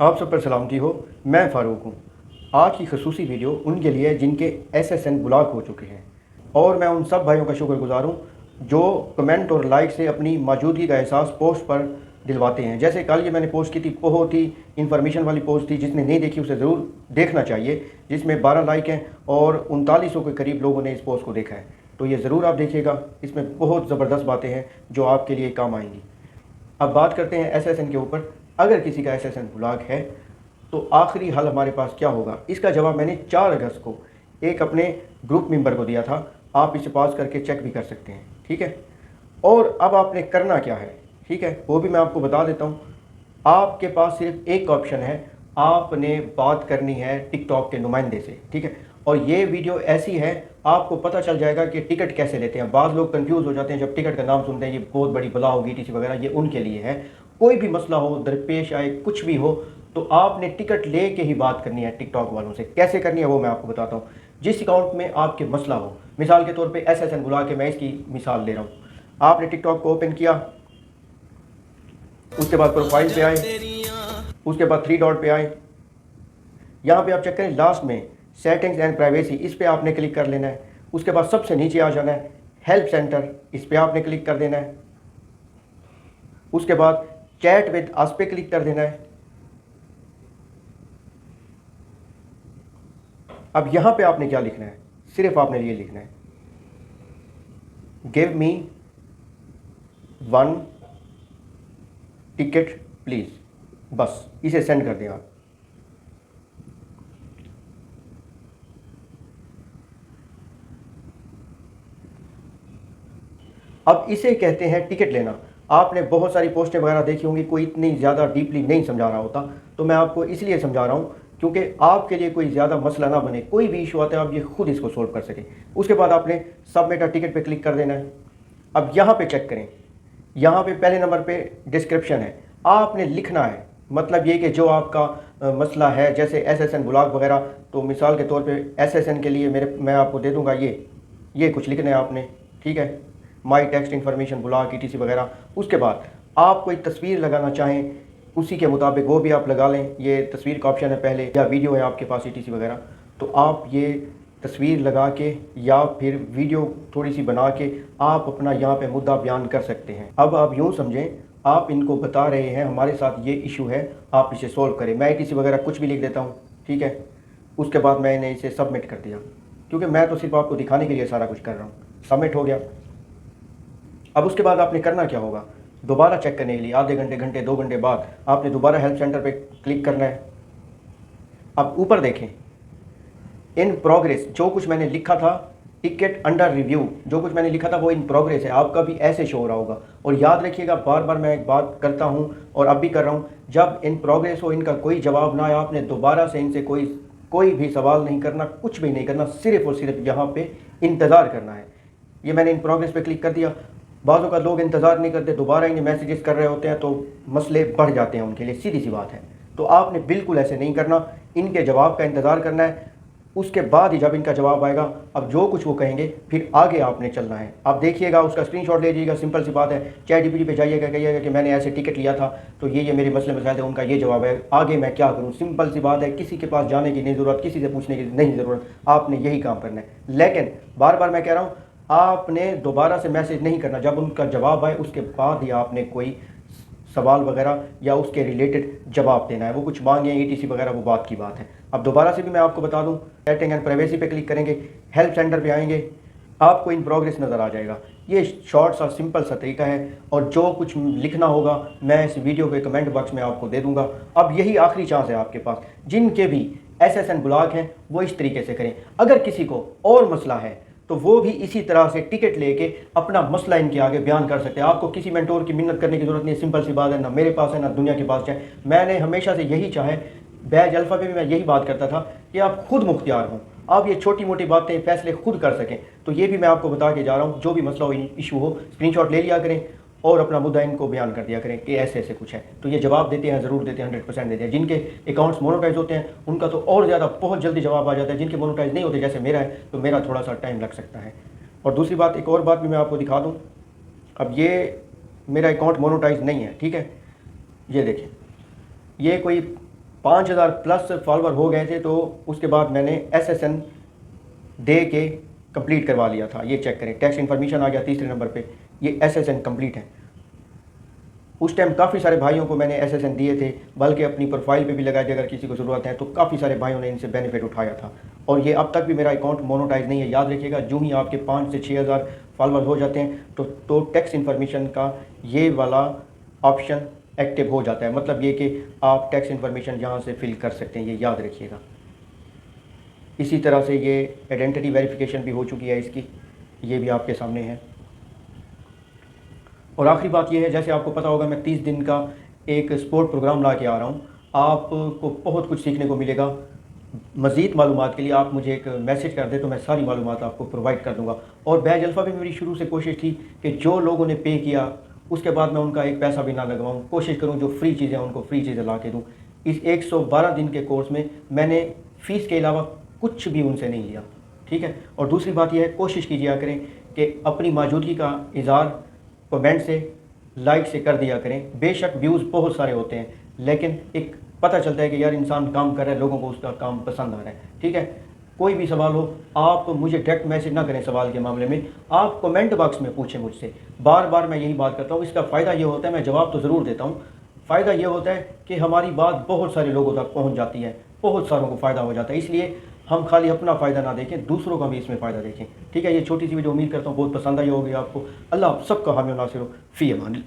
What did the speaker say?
आप सब पर सलामती हो। मैं फ़ारूक हूँ। आज की खसूसी वीडियो उनके लिए जिनके SSN ब्लॉक हो चुके हैं, और मैं उन सब भाइयों का शुक्रगुजार हूँ जो कमेंट और लाइक से अपनी मौजूदगी का एहसास पोस्ट पर दिलवाते हैं। जैसे कल ये मैंने पोस्ट की थी, बहुत ही इन्फॉर्मेशन वाली पोस्ट थी, जिसने नहीं देखी उसे ज़रूर देखना चाहिए, जिसमें 12 लाइक हैं और 3900 के करीब लोगों ने इस पोस्ट को देखा है। तो ये ज़रूर आप देखिएगा, इसमें बहुत ज़बरदस्त बातें हैं जो आपके लिए काम आएंगी। अब बात करते हैं SSN के ऊपर। अगर किसी का SSN ब्लॉक है तो आखिरी हल हमारे पास क्या होगा, इसका जवाब मैंने 4 अगस्त को एक अपने ग्रुप मेंबर को दिया था। आप इसे पास करके चेक भी कर सकते हैं, ठीक है। और अब आपने करना क्या है, ठीक है, वो भी मैं आपको बता देता हूँ। आपके पास सिर्फ एक ऑप्शन है, आपने बात करनी है टिकटॉक के नुमाइंदे से, ठीक है। और ये वीडियो ऐसी है, आपको पता चल जाएगा कि टिकट कैसे लेते हैं। बाज़ लोग कंफ्यूज हो जाते हैं जब टिकट का नाम सुनते हैं, ये बहुत बड़ी बला होगी TC वगैरह, ये उनके लिए है। कोई भी मसला हो, दरपेश आए, कुछ भी हो, तो आपने टिकट ले के ही बात करनी है टिकटॉक वालों से। कैसे करनी है वो मैं आपको बताता हूँ। जिस अकाउंट में आपके मसला हो, मिसाल के तौर पे SSN बुला के मैं इसकी मिसाल ले रहा हूँ। आपने टिकटॉक को ओपन किया, उसके बाद प्रोफाइल पे आए, उसके बाद 3 डॉट पे आए, यहाँ पे आप चेक करें लास्ट में सेटिंग्स एंड प्राइवेसी, इस पर आपने क्लिक कर लेना है। उसके बाद सबसे नीचे आ जाना है हेल्प सेंटर, इस पर आपने क्लिक कर देना है। उसके बाद चैट विद अस पे क्लिक कर देना है। अब यहाँ पे आपने क्या लिखना है, सिर्फ आपने ये लिखना है, गिव मी 1 टिकट प्लीज़, बस इसे सेंड कर दें आप। अब इसे कहते हैं टिकट लेना। आपने बहुत सारी पोस्टें वगैरह देखी होंगी, कोई इतनी ज़्यादा डीपली नहीं समझा रहा होता, तो मैं आपको इसलिए समझा रहा हूँ क्योंकि आपके लिए कोई ज़्यादा मसला ना बने। कोई भी इशू आता है आप ये खुद इसको सोल्व कर सकें। उसके बाद आपने सबमिट अ टिकट पे क्लिक कर देना है। अब यहाँ पे चेक करें, यहाँ पे पहले नंबर पे डिस्क्रिप्शन है, आपने लिखना है। मतलब ये कि जो आपका मसला है, जैसे SSN ब्लॉक वगैरह, तो मिसाल के तौर पे SSN के लिए मैं आपको दे दूँगा ये कुछ लिखना है आपने, ठीक है, माई टेक्स्ट इन्फॉर्मेशन ब्लॉक ETC वगैरह। उसके बाद आप कोई तस्वीर लगाना चाहें उसी के मुताबिक वो भी आप लगा लें, ये तस्वीर का ऑप्शन है पहले, या वीडियो है आपके पास ETC वगैरह, तो आप ये तस्वीर लगा के या फिर वीडियो थोड़ी सी बना के आप अपना यहाँ पे मुद्दा बयान कर सकते हैं। अब आप यूँ समझें, आप इनको बता रहे हैं हमारे साथ ये इशू है, आप इसे सोल्व करें। मैं ETC वगैरह कुछ भी लिख देता हूँ, ठीक है। उसके बाद मैंने इसे सबमिट कर दिया, क्योंकि मैं तो सिर्फ आपको दिखाने के लिए सारा कुछ कर रहा हूँ। सबमिट हो गया। अब उसके बाद आपने करना क्या होगा, दोबारा चेक करने के लिए आधे घंटे, घंटे, 2 घंटे बाद आपने दोबारा हेल्प सेंटर पे क्लिक करना है। अब ऊपर देखें, इन प्रोग्रेस, जो कुछ मैंने लिखा था टिकट अंडर रिव्यू, जो कुछ मैंने लिखा था वो इन प्रोग्रेस है। आपका भी ऐसे शो हो रहा होगा। और याद रखिएगा, बार बार मैं एक बात करता हूँ और अब भी कर रहा हूँ, जब इन प्रोग्रेस हो, इनका कोई जवाब ना आए, आपने दोबारा से इनसे कोई भी सवाल नहीं करना, कुछ भी नहीं करना, सिर्फ और सिर्फ यहाँ पे इंतज़ार करना है। ये मैंने इन प्रोग्रेस पे क्लिक कर दिया। बाज़ों का लोग इंतज़ार नहीं करते, दोबारा इन्हें मैसेजेस कर रहे होते हैं, तो मसले बढ़ जाते हैं उनके लिए, सीधी सी बात है। तो आपने बिल्कुल ऐसे नहीं करना, इनके जवाब का इंतज़ार करना है। उसके बाद ही जब इनका जवाब आएगा, अब जो कुछ वो कहेंगे फिर आगे आपने चलना है। आप देखिएगा, उसका स्क्रीनशॉट ले लीजिएगा, सिंपल सी बात है। ChatGPT पे जाइएगा, कहिएगा कि मैंने ऐसे टिकट लिया था, तो ये मेरे मसले मसाइल थे, उनका ये जवाब है, आगे मैं क्या करूँ। सिंपल सी बात है, किसी के पास जाने की नहीं ज़रूरत, किसी से पूछने की नहीं ज़रूरत, आपने यही काम करना है। लेकिन बार बार मैं कह रहा हूँ, आपने दोबारा से मैसेज नहीं करना। जब उनका जवाब आए उसके बाद ही आपने कोई सवाल वगैरह या उसके रिलेटेड जवाब देना है। वो कुछ मांगे ETC वगैरह, वो बात की बात है। अब दोबारा से भी मैं आपको बता दूं, सेटिंग एंड प्राइवेसी पे क्लिक करेंगे, हेल्प सेंटर पे आएंगे, आपको इन प्रोग्रेस नज़र आ जाएगा। ये शॉर्ट सा सिंपल सा तरीका है, और जो कुछ लिखना होगा मैं इस वीडियो के कमेंट बॉक्स में आपको दे दूंगा। अब यही आखिरी चांस है आपके पास। जिनके भी SSN ब्लॉक हैं वो इस तरीके से करें। अगर किसी को और मसला है तो वो भी इसी तरह से टिकट लेके अपना मसला इनके आगे बयान कर सकते हैं। आपको किसी मेंटोर की मिन्नत करने की ज़रूरत नहीं है। सिंपल सी बात है, ना मेरे पास है ना दुनिया के पास है। मैंने हमेशा से यही चाहे, बैज अल्फ़ा पे भी मैं यही बात करता था कि आप खुद मुख्तियार हों, आप ये छोटी मोटी बातें फैसले खुद कर सकें। तो ये भी मैं आपको बता के जा रहा हूँ, जो भी मसला हो, इशू हो, स्क्रीनशॉट ले लिया करें और अपना मुद्दा इनको बयान कर दिया करें कि ऐसे ऐसे कुछ है। तो ये जवाब देते हैं, ज़रूर देते हैं, 100% देते हैं। जिनके अकाउंट्स मोनेटाइज होते हैं उनका तो और ज़्यादा बहुत जल्दी जवाब आ जाता है। जिनके मोनेटाइज नहीं होते, जैसे मेरा है, तो मेरा थोड़ा सा टाइम लग सकता है। और दूसरी बात, एक और बात भी मैं आपको दिखा दूं। अब ये मेरा अकाउंट मोनेटाइज नहीं है, ठीक है। ये देखें, ये कोई 5000 प्लस फॉलोवर हो गए थे, तो उसके बाद मैंने SSN दे के कंप्लीट करवा लिया था। ये चेक करें, टैक्स इन्फॉर्मेशन आ गया तीसरे नंबर पे, ये SSN कंप्लीट है। उस टाइम काफ़ी सारे भाइयों को मैंने SSN दिए थे, बल्कि अपनी प्रोफाइल पे भी लगाया कि अगर किसी को ज़रूरत है, तो काफ़ी सारे भाइयों ने इनसे बेनिफिट उठाया था। और ये अब तक भी मेरा अकाउंट मोनेटाइज नहीं है। याद रखिएगा, जो ही आपके 5 से 6000 फॉलोवर हो जाते हैं तो टैक्स इन्फॉर्मेशन का ये वाला ऑप्शन एक्टिव हो जाता है। मतलब ये कि आप टैक्स इन्फॉर्मेशन यहाँ से फिल कर सकते हैं, ये याद रखिएगा। इसी तरह से ये आइडेंटिटी वेरिफिकेशन भी हो चुकी है इसकी, ये भी आपके सामने है। और आखिरी बात यह है, जैसे आपको पता होगा मैं 30 दिन का एक स्पोर्ट प्रोग्राम ला के आ रहा हूँ। आपको बहुत कुछ सीखने को मिलेगा। मज़ीद मालूमात के लिए आप मुझे एक मैसेज कर दें तो मैं सारी मालूमात आपको प्रोवाइड कर दूँगा। और बैज अल्फ़ा भी मेरी शुरू से कोशिश थी कि जो लोगों ने पे किया उसके बाद मैं उनका एक पैसा भी ना लगवाऊँ, कोशिश करूँ जो फ्री चीज़ें उनको फ्री चीज़ें ला के दूँ। इस 112 दिन के कोर्स में मैंने फ़ीस के अलावा कुछ भी उनसे नहीं लिया, ठीक है। और दूसरी बात यह है, कोशिश कीजिए करें कि अपनी मौजूदगी का इज़हार कमेंट से, लाइक से कर दिया करें। बेशक व्यूज़ बहुत सारे होते हैं, लेकिन एक पता चलता है कि यार इंसान काम कर रहा है, लोगों को उसका काम पसंद आ रहा है, ठीक है। कोई भी सवाल हो, आप मुझे डायरेक्ट मैसेज ना करें सवाल के मामले में, आप कमेंट बॉक्स में पूछें मुझसे। बार बार मैं यही बात करता हूँ। इसका फ़ायदा ये होता है, मैं जवाब तो ज़रूर देता हूँ, फ़ायदा ये होता है कि हमारी बात बहुत सारे लोगों तक पहुँच जाती है, बहुत सारों को फ़ायदा हो जाता है। इसलिए हम खाली अपना फ़ायदा ना देखें, दूसरों का भी इसमें फ़ायदा देखें, ठीक है। ये छोटी सी वीडियो उम्मीद करता हूँ बहुत पसंद आई होगी आपको। अल्लाह आप सबका हामी नासिर हो। फ़ी अमान।